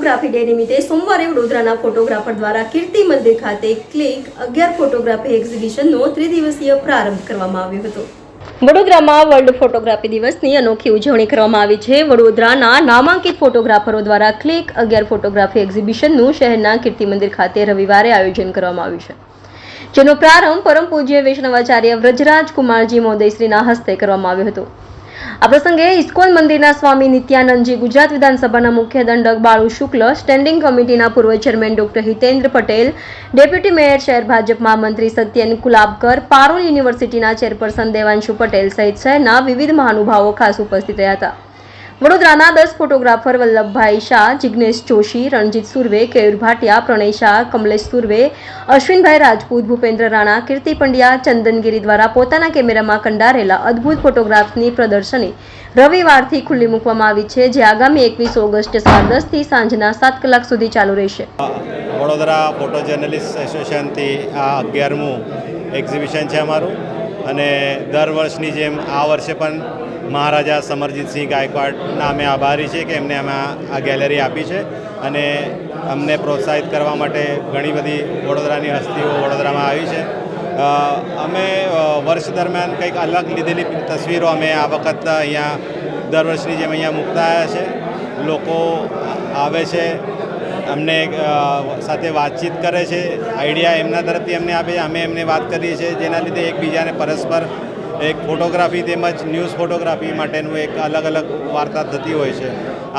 Photography day નિમિત્તે સોમવારે વડોદરાના ફોટોગ્રાફર દ્વારા કીર્તિ મંદિર ખાતે ક્લિક 11 ફોટોગ્રાફી એક્ઝિબિશનનો ત્રિદિવસીય પ્રારંભ કરવામાં આવ્યો હતો। વડોદરામાં વર્લ્ડ ફોટોગ્રાફી દિવસની અનોખી ઉજવણી કરવામાં આવી છે। વડોદરાના નામાંકિત ફોટોગ્રાફરો દ્વારા ક્લિક 11 ફોટોગ્રાફી એક્ઝિબિશનનું શહેરના કીર્તિ મંદિર ખાતે રવિવારે આયોજન કરવામાં આવ્યું છે, જેનો પ્રારંભ પરમ પૂજ્ય વૈષ્ણવાચાર્ય વ્રજરાજ કુમારજી મહોદયશ્રીના હસ્તે કરવામાં આવ્યો હતો। આ પ્રસંગે ઇસ્કોન મંદિરના સ્વામી નિત્યાનંદજી, ગુજરાત વિધાનસભાના મુખ્ય દંડક બાળુ શુક્લ, સ્ટેન્ડિંગ કમિટીના પૂર્વ chairman doctor Hitendra Patel, deputy mayor શહેર ભાજપ મહામંત્રી સત્યન કુલાબકર, પારુલ યુનિવર્સિટીના ચેરપર્સન દેવાંશુ પટેલ સહિત શહેરના વિવિધ મહાનુભાવો ખાસ ઉપસ્થિત રહ્યા હતા। વડોદરાના 10 ફોટોગ્રાફર વલ્લભભાઈ શાહ, જિગ્નેશ જોશી, રણજીત સુર્વે, કેયુર ભાટિયા, પ્રણય શાહ, કમલેશ સુર્વે, અશ્વિનભાઈ રાજપૂત, ભૂપેન્દ્ર રાણા, કીર્તિ પંડ્યા, ચંદનગીરી દ્વારા પોતાના કેમેરામાં કંડારેલા અદ્ભુત ફોટોગ્રાફ્સની પ્રદર્શની રવિવારથી ખુલ્લી મૂકવામાં આવી છે, જે આગામી 21 ઓગસ્ટ 10:30 થી સાંજના 7 કલાક સુધી ચાલુ રહેશે। વડોદરા ફોટો જર્નલિસ્ટ એસોસિએશનથી આ 11મું એક્ઝિબિશન છે અમારું, અને દર વર્ષની જેમ આ વર્ષે પણ મહારાજા સમરજીતસિંહ ગાયકવાડના અમે આભારી છે કે એમને અમે આ ગેલેરી આપી છે, અને અમને પ્રોત્સાહિત કરવા માટે ઘણી બધી વડોદરાની હસ્તીઓ વડોદરામાં આવી છે। અમે વર્ષ દરમિયાન કંઈક અલગ લીધેલી તસવીરો અમે આ વખત અહીંયા દર વર્ષની જેમ અહીંયા મૂકતા આવ્યા છે। લોકો આવે છે, અમને સાથે વાતચીત કરે છે, આઈડિયા એમના તરફથી અમને આપે છે, અમે એમને વાત કરીએ છીએ, જેના લીધે એકબીજાને પરસ્પર એક ફોટોગ્રાફી તેમજ ન્યૂઝ ફોટોગ્રાફી માટેનું એક અલગ અલગ વાર્તા થતી હોય છે।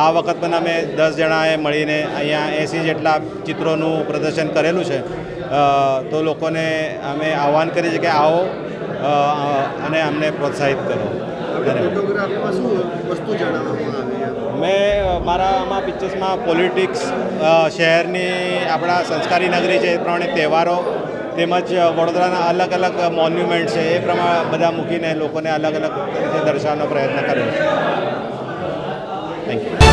આ વખત પણ અમે 10 જણાએ મળીને અહીંયા 80 જેટલા ચિત્રોનું પ્રદર્શન કરેલું છે। તો લોકોને અમે આહ્વાન કરીએ છીએ કે આવો અને અમને પ્રોત્સાહિત કરો। મેં મારા આમાં પિક્ચર્સમાં પોલિટિક્સ, શહેરની આપણા સંસ્કારી નગરી છે એ પ્રમાણે તહેવારો તેમજ વડોદરાના અલગ અલગ મોન્યુમેન્ટ છે એ પ્રમાણે બધા મૂકીને લોકોને અલગ અલગ રીતે દર્શાવવાનો પ્રયત્ન કર્યો છે। Thank you.